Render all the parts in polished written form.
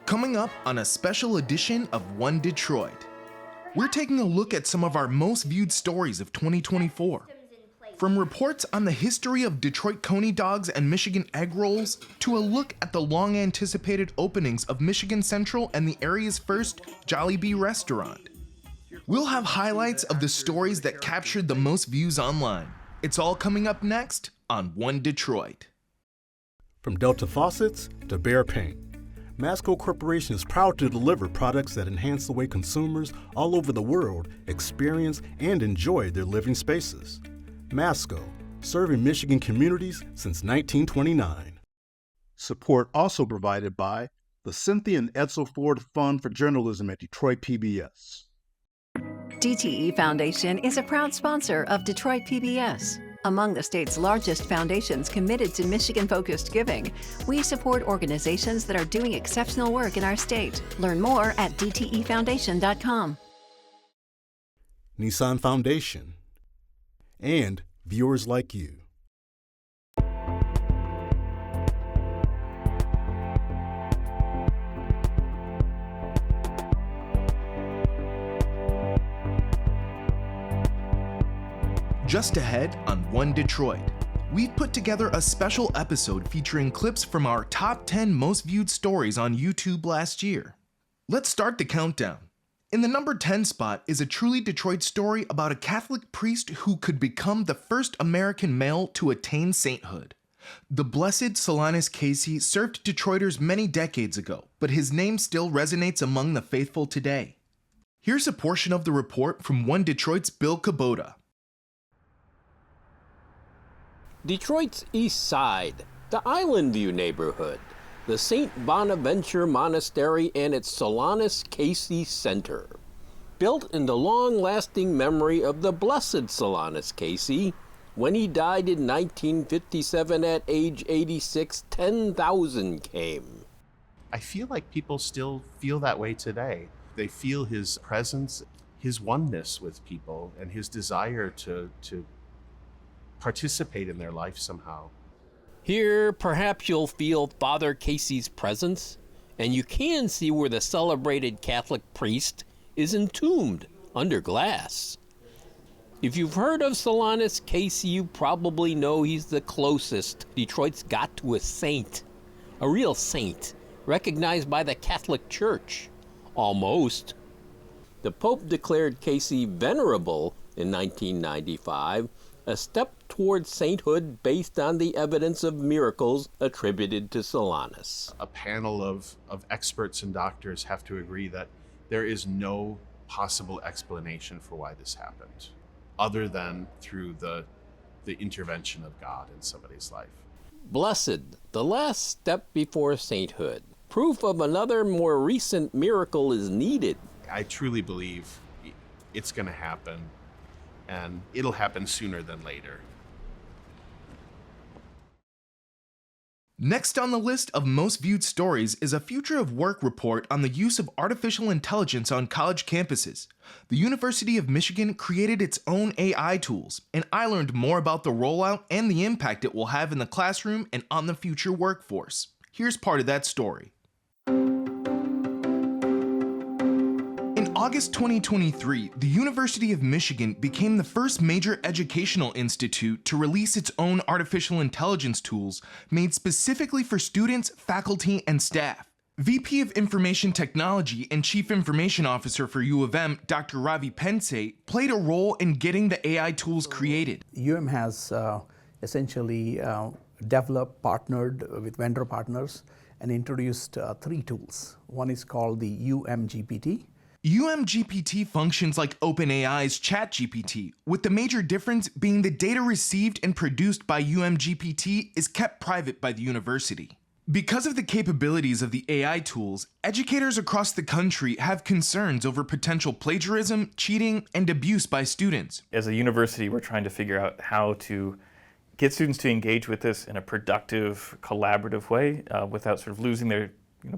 Coming up on a special edition of One Detroit, we're taking a look at some of our most viewed stories of 2024. From reports on the history of Detroit Coney dogs and Michigan egg rolls, to a look at the long-anticipated openings of Michigan Central and the area's first Jollibee restaurant. We'll have highlights of the stories that captured the most views online. It's all coming up next on One Detroit. From Delta faucets to Behr paint, Masco Corporation is proud to deliver products that enhance the way consumers all over the world experience and enjoy their living spaces. Masco, serving Michigan communities since 1929. Support also provided by the Cynthia and Edsel Ford Fund for Journalism at Detroit PBS. DTE Foundation is a proud sponsor of Detroit PBS. Among the state's largest foundations committed to Michigan-focused giving, we support organizations that are doing exceptional work in our state. Learn more at dtefoundation.com. Nissan Foundation, and viewers like you. Just ahead on One Detroit, we've put together a special episode featuring clips from our top 10 most viewed stories on YouTube last year. Let's start the countdown. In the number 10 spot is a truly Detroit story about a Catholic priest who could become the first American male to attain sainthood. The Blessed Solanus Casey served Detroiters many decades ago, but his name still resonates among the faithful today. Here's a portion of the report from One Detroit's Bill Kubota. Detroit's East Side, the Island View neighborhood, the St. Bonaventure Monastery and its Solanus Casey Center. Built in the long-lasting memory of the Blessed Solanus Casey, when he died in 1957 at age 86, 10,000 came. I feel like people still feel that way today. They feel his presence, his oneness with people, and his desire to participate in their life somehow. Here, perhaps you'll feel Father Casey's presence, and you can see where the celebrated Catholic priest is entombed under glass. If you've heard of Solanus Casey, you probably know he's the closest Detroit's got to a saint, a real saint, recognized by the Catholic Church. Almost. The Pope declared Casey venerable in 1995, a step towards sainthood based on the evidence of miracles attributed to Solanus. A panel of experts and doctors have to agree that there is no possible explanation for why this happened, other than through the intervention of God in somebody's life. Blessed, the last step before sainthood. Proof of another more recent miracle is needed. I truly believe it's going to happen, and it'll happen sooner than later. Next on the list of most viewed stories is a Future of Work report on the use of artificial intelligence on college campuses. The University of Michigan created its own AI tools, and I learned more about the rollout and the impact it will have in the classroom and on the future workforce. Here's part of that story. In August 2023, the University of Michigan became the first major educational institute to release its own artificial intelligence tools made specifically for students, faculty, and staff. VP of Information Technology and Chief Information Officer for U of M, Dr. Ravi Pense, played a role in getting the AI tools created. UM has essentially developed, partnered with vendor partners, and introduced 3 tools. One is called the UMGPT. UMGPT functions like OpenAI's ChatGPT, with the major difference being the data received and produced by UMGPT is kept private by the university. Because of the capabilities of the AI tools, educators across the country have concerns over potential plagiarism, cheating, and abuse by students. As a university, we're trying to figure out how to get students to engage with this in a productive, collaborative way without sort of losing their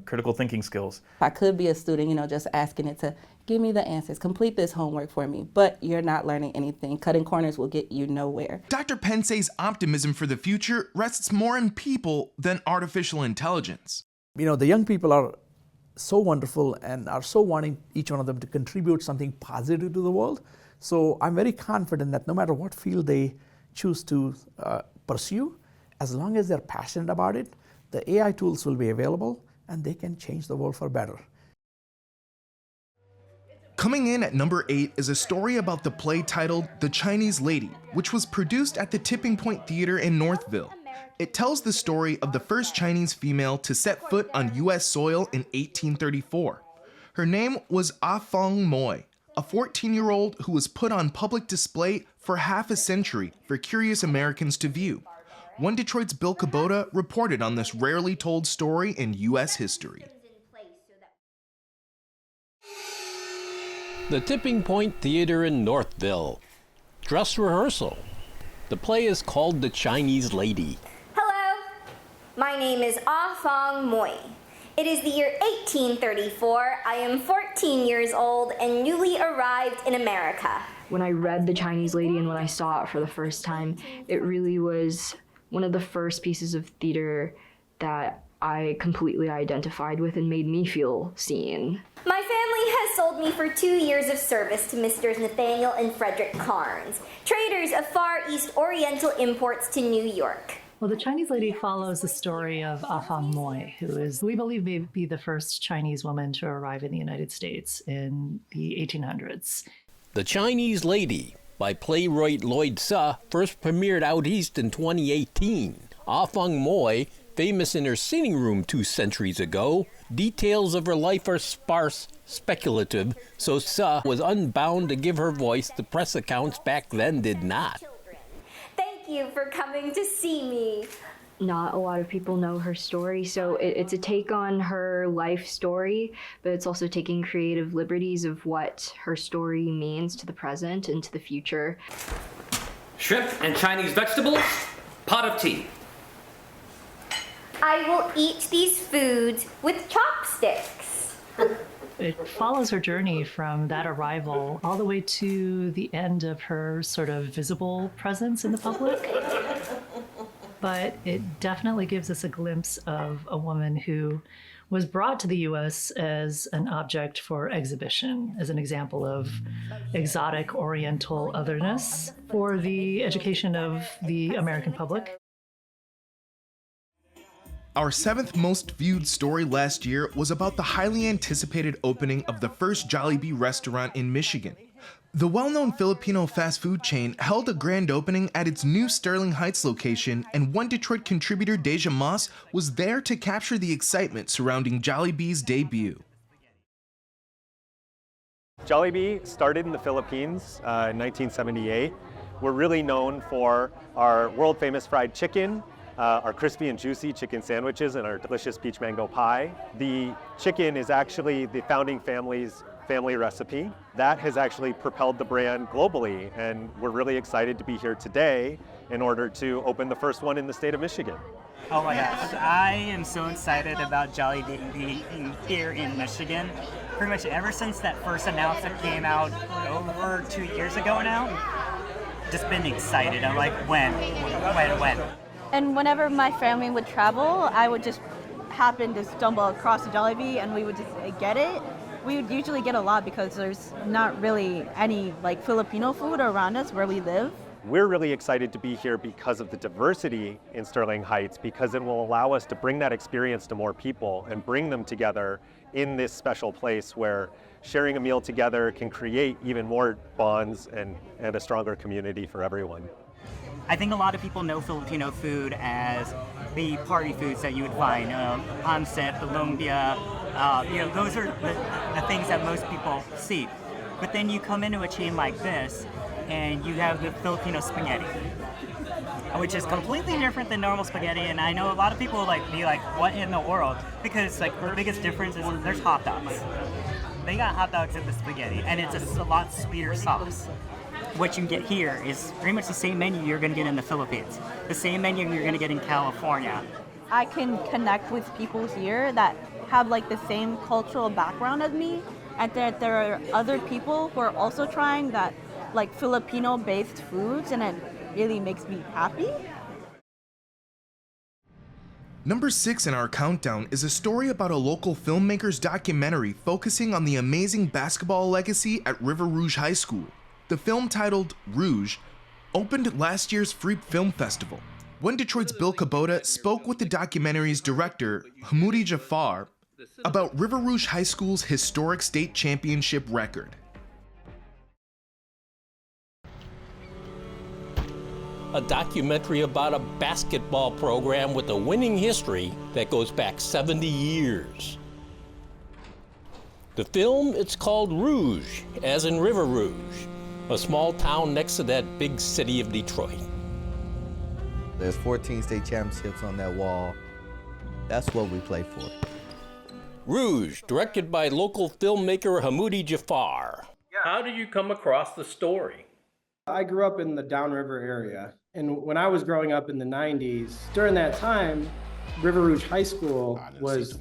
critical thinking skills. I could be a student, just asking it to give me the answers, complete this homework for me, but you're not learning anything. Cutting corners will get you nowhere. Dr. Pense's optimism for the future rests more in people than artificial intelligence. The young people are so wonderful and are so wanting each one of them to contribute something positive to the world. So I'm very confident that no matter what field they choose to pursue, as long as they're passionate about it, the AI tools will be available and they can change the world for better. Coming in at number 8 is a story about the play titled The Chinese Lady, which was produced at the Tipping Point Theater in Northville. It tells the story of the first Chinese female to set foot on U.S. soil in 1834. Her name was Ah Fong Moy, a 14-year-old who was put on public display for half a century for curious Americans to view. One Detroit's Bill Kubota reported on this rarely told story in U.S. history. The Tipping Point Theater in Northville. Dress rehearsal. The play is called The Chinese Lady. Hello, my name is Ah Fong Moy. It is the year 1834. I am 14 years old and newly arrived in America. When I read The Chinese Lady and when I saw it for the first time, it really was one of the first pieces of theater that I completely identified with and made me feel seen. My family has sold me for 2 years of service to Mr. Nathaniel and Frederick Carnes, traders of Far East Oriental imports to New York. Well, The Chinese Lady follows the story of Ah Fong Moy, who is, we believe, may be the first Chinese woman to arrive in the United States in the 1800s. The Chinese Lady, by playwright Lloyd Suh, first premiered out east in 2018. Ah Fong Moy, famous in her sitting room 2 centuries ago, details of her life are sparse, speculative, so Suh was unbound to give her voice the press accounts back then did not. Thank you for coming to see me. Not a lot of people know her story, so it's a take on her life story, but it's also taking creative liberties of what her story means to the present and to the future. Shrimp and Chinese vegetables, pot of tea. I will eat these foods with chopsticks. It follows her journey from that arrival all the way to the end of her sort of visible presence in the public. But it definitely gives us a glimpse of a woman who was brought to the U.S. as an object for exhibition, as an example of exotic Oriental otherness for the education of the American public. Our 7th most viewed story last year was about the highly anticipated opening of the first Jollibee restaurant in Michigan. The well-known Filipino fast food chain held a grand opening at its new Sterling Heights location, and One Detroit contributor Deja Moss was there to capture the excitement surrounding Jollibee's debut. Jollibee started in the Philippines in 1978. We're really known for our world-famous fried chicken, our crispy and juicy chicken sandwiches, and our delicious peach mango pie. The chicken is actually the founding family's family recipe. That has actually propelled the brand globally, and we're really excited to be here today in order to open the first one in the state of Michigan. Oh my gosh, I am so excited about Jollibee being here in Michigan. Pretty much ever since that first announcement came out over 2 years ago now, just been excited. I'm like, when? And whenever my family would travel, I would just happen to stumble across a Jollibee and we would just get it. We would usually get a lot because there's not really any like Filipino food around us where we live. We're really excited to be here because of the diversity in Sterling Heights, because it will allow us to bring that experience to more people and bring them together in this special place where sharing a meal together can create even more bonds and a stronger community for everyone. I think a lot of people know Filipino food as the party foods that you would find, pancit, lumpia, those are the things that most people see. But then you come into a chain like this, and you have the Filipino spaghetti, which is completely different than normal spaghetti. And I know a lot of people be like, what in the world? Because the biggest difference is there's hot dogs. They got hot dogs in the spaghetti, and it's a lot sweeter sauce. What you get here is pretty much the same menu you're going to get in the Philippines, the same menu you're going to get in California. I can connect with people here that have the same cultural background as me, and that there are other people who are also trying that Filipino-based foods, and it really makes me happy. Number 6 in our countdown is a story about a local filmmaker's documentary focusing on the amazing basketball legacy at River Rouge High School. The film, titled Rouge, opened last year's Free Film Festival. One Detroit's Bill Kubota spoke with the documentary's director, Hamoudi Jafar, about River Rouge High School's historic state championship record. A documentary about a basketball program with a winning history that goes back 70 years. The film, it's called Rouge, as in River Rouge, a small town next to that big city of Detroit. There's 14 state championships on that wall. That's what we play for. Rouge, directed by local filmmaker Hamoudi Jafar. How did you come across the story? I grew up in the downriver area, and when I was growing up in the 90s, during that time, River Rouge High School was,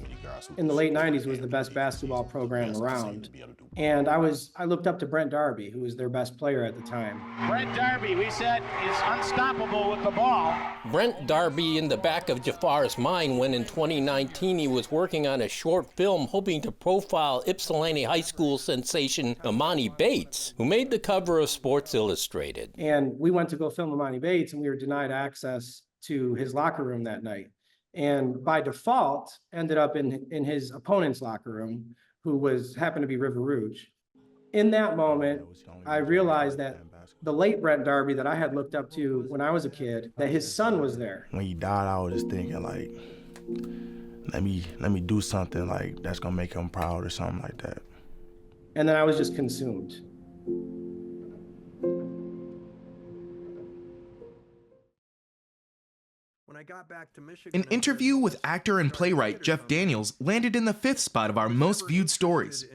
in the late 90s, was the best basketball program around. And I looked up to Brent Darby, who was their best player at the time. Brent Darby, we said, is unstoppable with the ball. Brent Darby in the back of Jafar's mind when in 2019 he was working on a short film hoping to profile Ypsilanti High School sensation Imani Bates, who made the cover of Sports Illustrated. And we went to go film Imani Bates, and we were denied access to his locker room that night. And by default, ended up in his opponent's locker room, who happened to be River Rouge. In that moment, I realized that the late Brent Darby that I had looked up to when I was a kid, that his son was there. When he died, I was just thinking like, let me do something like that's gonna make him proud or something like that. And then I was just consumed. An interview with actor and playwright Jeff Daniels landed in the 5th spot of our most viewed stories.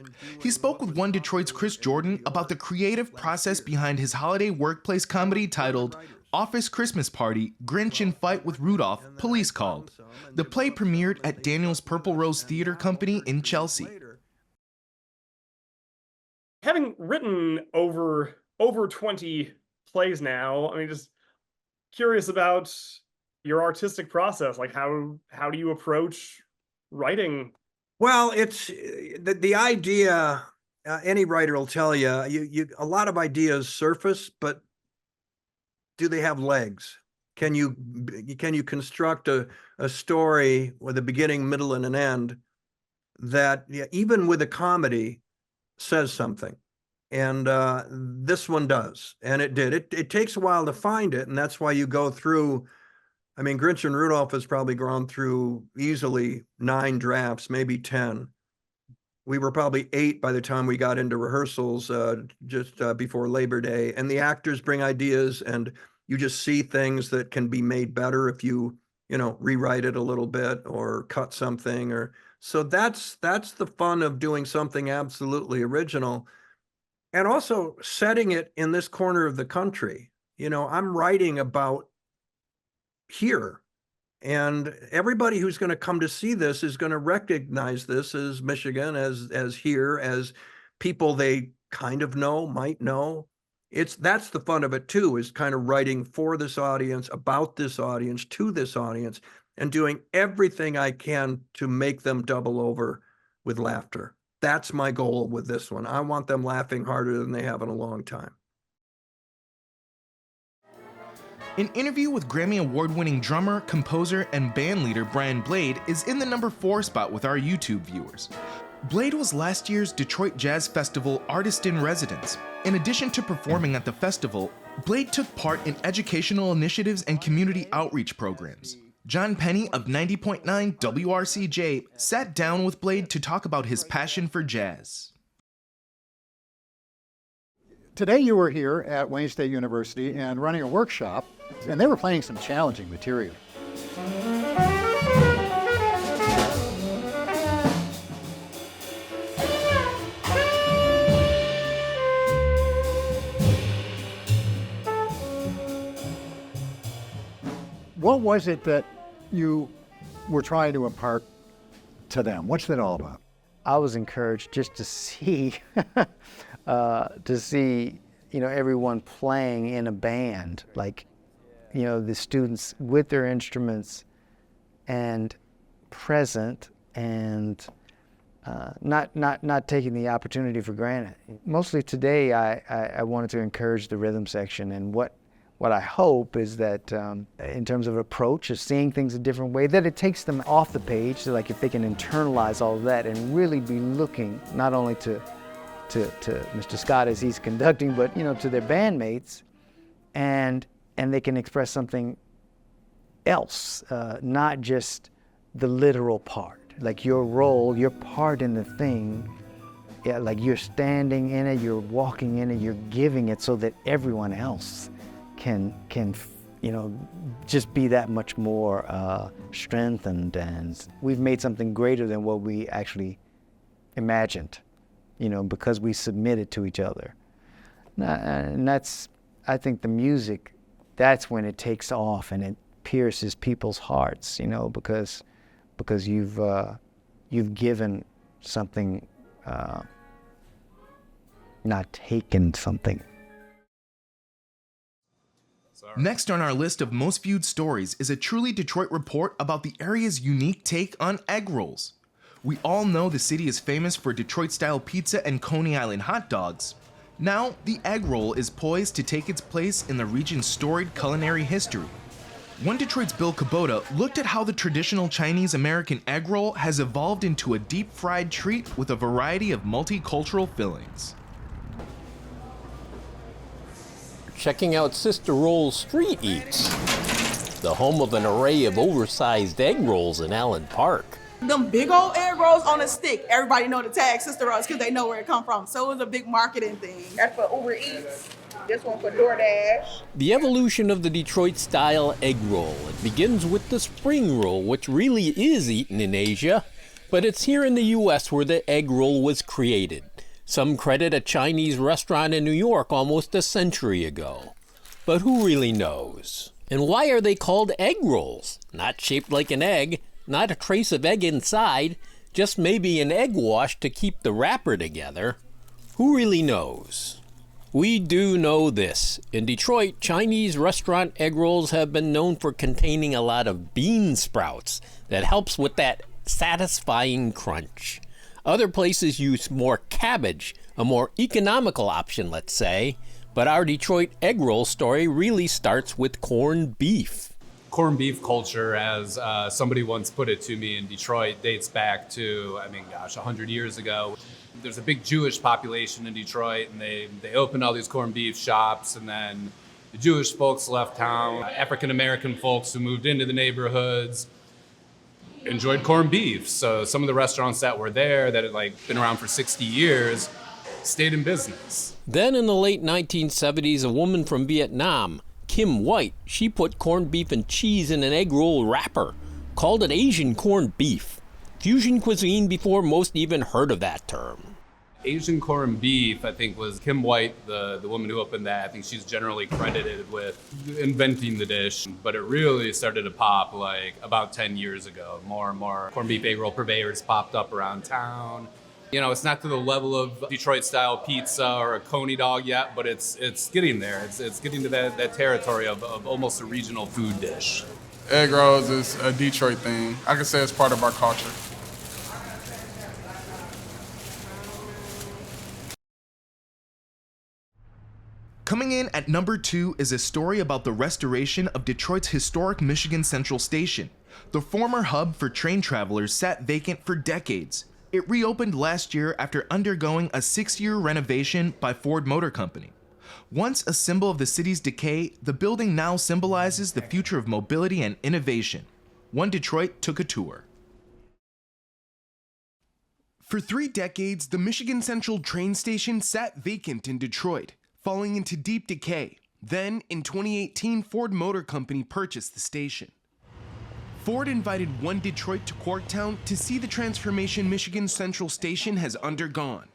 He spoke with One Detroit's Chris Jordan about the creative process behind his holiday workplace comedy titled Office Christmas Party, Grinch in Fight with Rudolph, Police Called. The play premiered at Daniels Purple Rose Theater Company in Chelsea. Having written over 20 plays now, I mean, just curious about your artistic process. Like how do you approach writing? Well, it's the idea. Any writer will tell you, a lot of ideas surface, but do they have legs? Can you construct a story with a beginning, middle, and an end that even with a comedy says something? And this one does, and it did. It takes a while to find it, and that's why you go through. I mean, Grinch and Rudolph has probably gone through easily 9 drafts, maybe 10. We were probably 8 by the time we got into rehearsals just before Labor Day. And the actors bring ideas, and you just see things that can be made better if you rewrite it a little bit or cut something. So that's the fun of doing something absolutely original, and also setting it in this corner of the country. I'm writing about here, and everybody who's going to come to see this is going to recognize this as Michigan, as here, as people they kind of might know. That's the fun of it too, is kind of writing for this audience, about this audience, to this audience, and doing everything I can to make them double over with laughter. That's my goal with this one. I want them laughing harder than they have in a long time. An interview with Grammy Award-winning drummer, composer, and bandleader Brian Blade is in the number 4 spot with our YouTube viewers. Blade was last year's Detroit Jazz Festival Artist in Residence. In addition to performing at the festival, Blade took part in educational initiatives and community outreach programs. John Penny of 90.9 WRCJ sat down with Blade to talk about his passion for jazz. Today you were here at Wayne State University and running a workshop, and they were playing some challenging material. What was it that you were trying to impart to them? What's that all about? I was encouraged just to see everyone playing in a band, like, the students with their instruments and present and not taking the opportunity for granted. Mostly today, I wanted to encourage the rhythm section, and what I hope is that in terms of approach, of seeing things a different way, that it takes them off the page, so like if they can internalize all of that and really be looking not only to Mr. Scott as he's conducting, but to their bandmates, and they can express something else, not just the literal part. Like your role, your part in the thing, yeah, like you're standing in it, you're walking in it, you're giving it so that everyone else can just be that much more strengthened, and we've made something greater than what we actually imagined, because we submitted to each other. And that's, I think the music, that's when it takes off and it pierces people's hearts, because you've given something, not taken something. Next on our list of most viewed stories is a truly Detroit report about the area's unique take on egg rolls. We all know the city is famous for Detroit-style pizza and Coney Island hot dogs. Now, the egg roll is poised to take its place in the region's storied culinary history. One Detroit's Bill Kubota looked at how the traditional Chinese-American egg roll has evolved into a deep-fried treat with a variety of multicultural fillings. Checking out Sister Roll's Street Eats, the home of an array of oversized egg rolls in Allen Park. Them big old egg rolls on a stick. Everybody know the tag Sister Rolls because they know where it come from. So it was a big marketing thing. That's for Uber Eats. This one for DoorDash. The evolution of the Detroit-style egg roll. It begins with the spring roll, which really is eaten in Asia, but it's here in the U.S. where the egg roll was created. Some credit a Chinese restaurant in New York almost a century ago. But who really knows? And why are they called egg rolls? Not shaped like an egg, not a trace of egg inside, just maybe an egg wash to keep the wrapper together. Who really knows? We do know this. In Detroit, Chinese restaurant egg rolls have been known for containing a lot of bean sprouts that helps with that satisfying crunch. Other places use more cabbage, a more economical option, let's say, but our Detroit egg roll story really starts with corned beef. Corned beef culture, as somebody once put it to me in Detroit, dates back to, 100 years ago. There's a big Jewish population in Detroit, and they opened all these corned beef shops, and then the Jewish folks left town. African-American folks who moved into the neighborhoods enjoyed corned beef. So some of the restaurants that were there that had been around for 60 years stayed in business. Then in the late 1970s, a woman from Vietnam, Kim White, she put corned beef and cheese in an egg roll wrapper, called it Asian corned beef. Fusion cuisine before most even heard of that term. Asian corned beef, I think, was Kim White, the woman who opened that. I think she's generally credited with inventing the dish, but it really started to pop about 10 years ago. More and more corned beef egg roll purveyors popped up around town. It's not to the level of Detroit-style pizza or a coney dog yet, but it's getting there. It's getting to that territory of almost a regional food dish. Egg rolls is a Detroit thing. I can say it's part of our culture. Coming in at number 2 is a story about the restoration of Detroit's historic Michigan Central Station. The former hub for train travelers sat vacant for decades. It reopened last year after undergoing a 6-year renovation by Ford Motor Company. Once a symbol of the city's decay, the building now symbolizes the future of mobility and innovation. One Detroit took a tour. For 3 decades, the Michigan Central train station sat vacant in Detroit, falling into deep decay. Then, in 2018, Ford Motor Company purchased the station. Ford invited One Detroit to Corktown to see the transformation Michigan Central Station has undergone.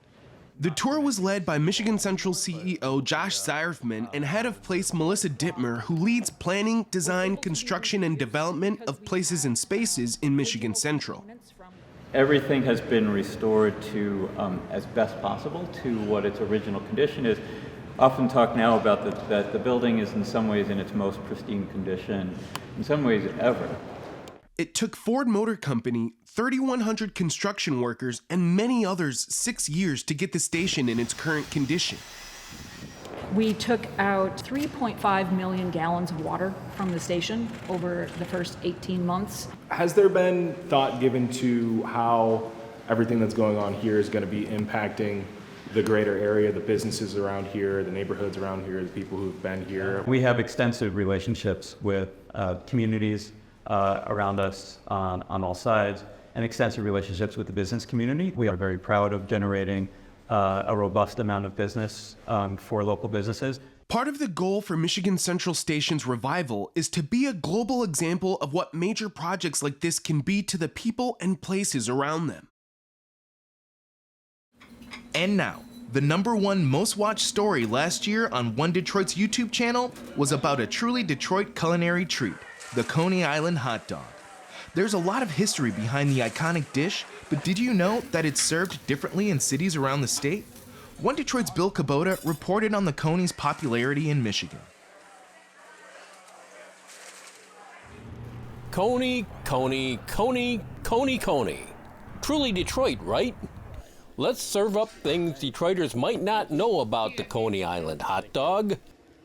The tour was led by Michigan Central CEO Josh Zierfman and head of place Melissa Dittmer, who leads planning, design, construction, and development of places and spaces in Michigan Central. Everything has been restored to, as best possible, to what its original condition is. Often talk now about that the building is in some ways in its most pristine condition, in some ways ever. It took Ford Motor Company, 3,100 construction workers, and many others 6 years to get the station in its current condition. We took out 3.5 million gallons of water from the station over the first 18 months. Has there been thought given to how everything that's going on here is going to be impacting the greater area, the businesses around here, the neighborhoods around here, the people who've been here? We have extensive relationships with communities around us on all sides, and extensive relationships with the business community. We are very proud of generating a robust amount of business for local businesses. Part of the goal for Michigan Central Station's revival is to be a global example of what major projects like this can be to the people and places around them. And now, the #1 most watched story last year on One Detroit's YouTube channel was about a truly Detroit culinary treat, the Coney Island hot dog. There's a lot of history behind the iconic dish, but did you know that it's served differently in cities around the state? One Detroit's Bill Kubota reported on the Coney's popularity in Michigan. Coney, Coney, Coney, Coney, Coney. Truly Detroit, right? Let's serve up things Detroiters might not know about the Coney Island hot dog.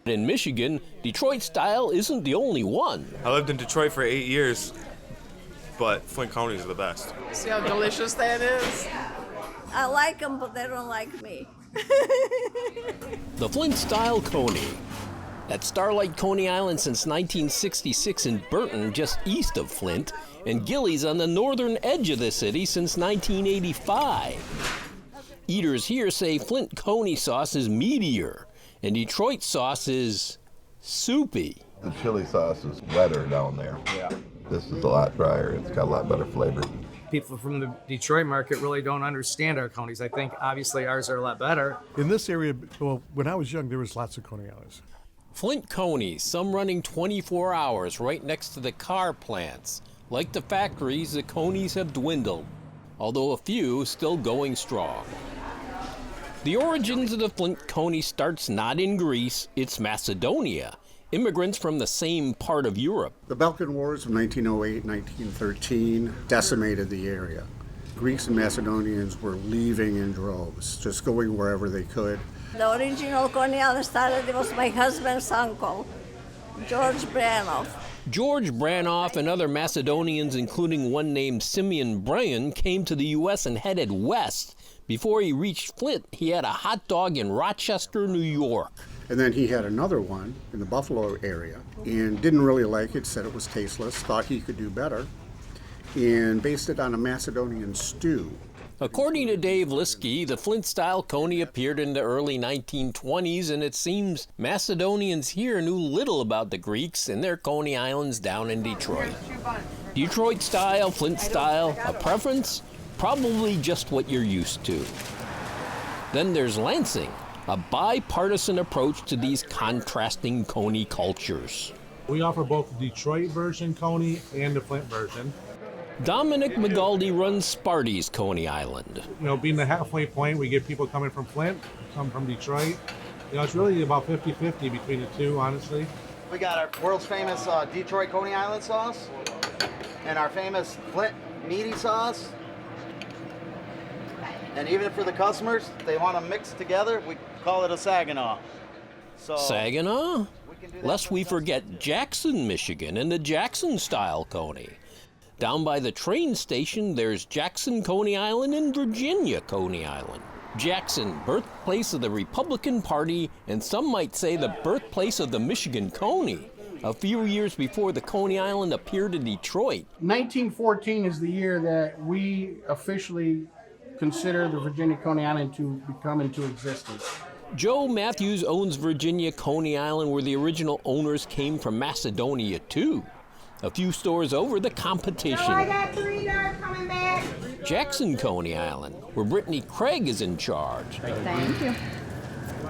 In Michigan, Detroit style isn't the only one. I lived in Detroit for 8 years, but Flint Coneys are the best. See how delicious that is? I like them, but they don't like me. The Flint style Coney. At Starlight Coney Island since 1966 in Burton, just east of Flint, and Gillies on the northern edge of the city since 1985. Eaters here say Flint Coney sauce is meatier, and Detroit sauce is soupy. The chili sauce is wetter down there. Yeah. This is a lot drier. It's got a lot better flavor. People from the Detroit market really don't understand our Coneys. I think obviously ours are a lot better. In this area, well, when I was young, there was lots of Coney Islands. Flint Coneys, some running 24 hours right next to the car plants. Like the factories, the Coneys have dwindled, although a few still going strong. The origins of the Flint Coney starts not in Greece, it's Macedonia. Immigrants from the same part of Europe. The Balkan Wars of 1908, 1913 decimated the area. Greeks and Macedonians were leaving in droves, just going wherever they could. The original Coney Island started, it was my husband's uncle, George Branoff. George Branoff and other Macedonians, including one named Simeon Bryan, came to the U.S. and headed west. Before he reached Flint, he had a hot dog in Rochester, New York. And then he had another one in the Buffalo area and didn't really like it, said it was tasteless, thought he could do better, and based it on a Macedonian stew. According to Dave Liskey, the Flint-style Coney appeared in the early 1920s, and it seems Macedonians here knew little about the Greeks and their Coney Islands down in Detroit. Detroit-style, Flint-style, a preference? Probably just what you're used to. Then there's Lansing, a bipartisan approach to these contrasting Coney cultures. We offer both the Detroit version Coney and the Flint version. Dominic McGaldy runs Sparty's Coney Island. You know, being the halfway point, we get people coming from Flint, some from Detroit. You know, it's really about 50-50 between the two, honestly. We got our world's famous Detroit Coney Island sauce and our famous Flint meaty sauce. And even for the customers, if they want to mix together, we call it a Saginaw. So, Saginaw? Lest we forget Jackson, Michigan, and the Jackson-style Coney. Down by the train station, there's Jackson Coney Island and Virginia Coney Island. Jackson, birthplace of the Republican Party, and some might say the birthplace of the Michigan Coney. A few years before the Coney Island appeared in Detroit. 1914 is the year that we officially consider the Virginia Coney Island to become into existence. Joe Matthews owns Virginia Coney Island, where the original owners came from Macedonia too. A few stores over, the competition. Oh, I got 3 dogs coming back. Jackson Coney Island, where Brittany Craig is in charge. Thank you.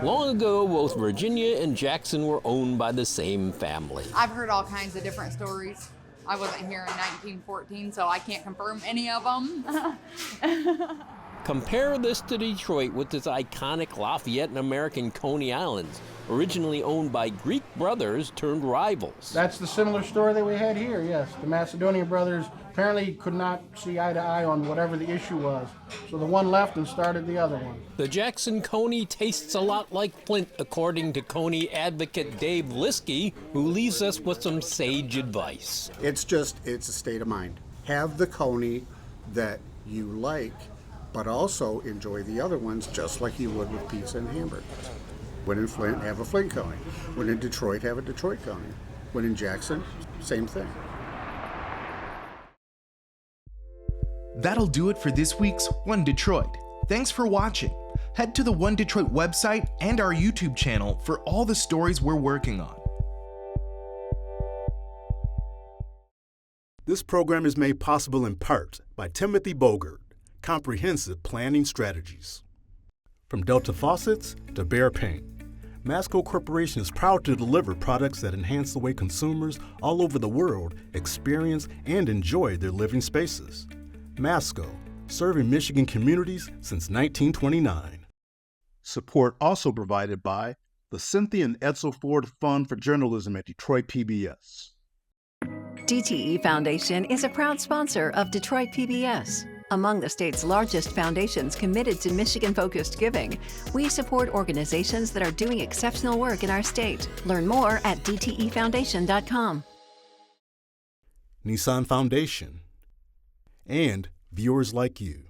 Long ago, both Virginia and Jackson were owned by the same family. I've heard all kinds of different stories. I wasn't here in 1914, so I can't confirm any of them. Compare this to Detroit with its iconic Lafayette and American Coney Islands, originally owned by Greek brothers turned rivals. That's the similar story that we had here, yes. The Macedonian brothers apparently could not see eye to eye on whatever the issue was. So the one left and started the other one. The Jackson Coney tastes a lot like Flint, according to Coney advocate Dave Liskey, who leaves us with some sage advice. It's a state of mind. Have the Coney that you like, but also enjoy the other ones just like you would with pizza and hamburgers. When in Flint, have a Flint Coney. When in Detroit, have a Detroit Coney. When in Jackson, same thing. That'll do it for this week's One Detroit. Thanks for watching. Head to the One Detroit website and our YouTube channel for all the stories we're working on. This program is made possible in part by Timothy Bogert, Comprehensive Planning Strategies. From Delta Faucets to Behr Paint, Masco Corporation is proud to deliver products that enhance the way consumers all over the world experience and enjoy their living spaces. Masco, serving Michigan communities since 1929. Support also provided by the Cynthia and Edsel Ford Fund for Journalism at Detroit PBS. DTE Foundation is a proud sponsor of Detroit PBS. Among the state's largest foundations committed to Michigan-focused giving, we support organizations that are doing exceptional work in our state. Learn more at dtefoundation.com. Nissan Foundation, and viewers like you.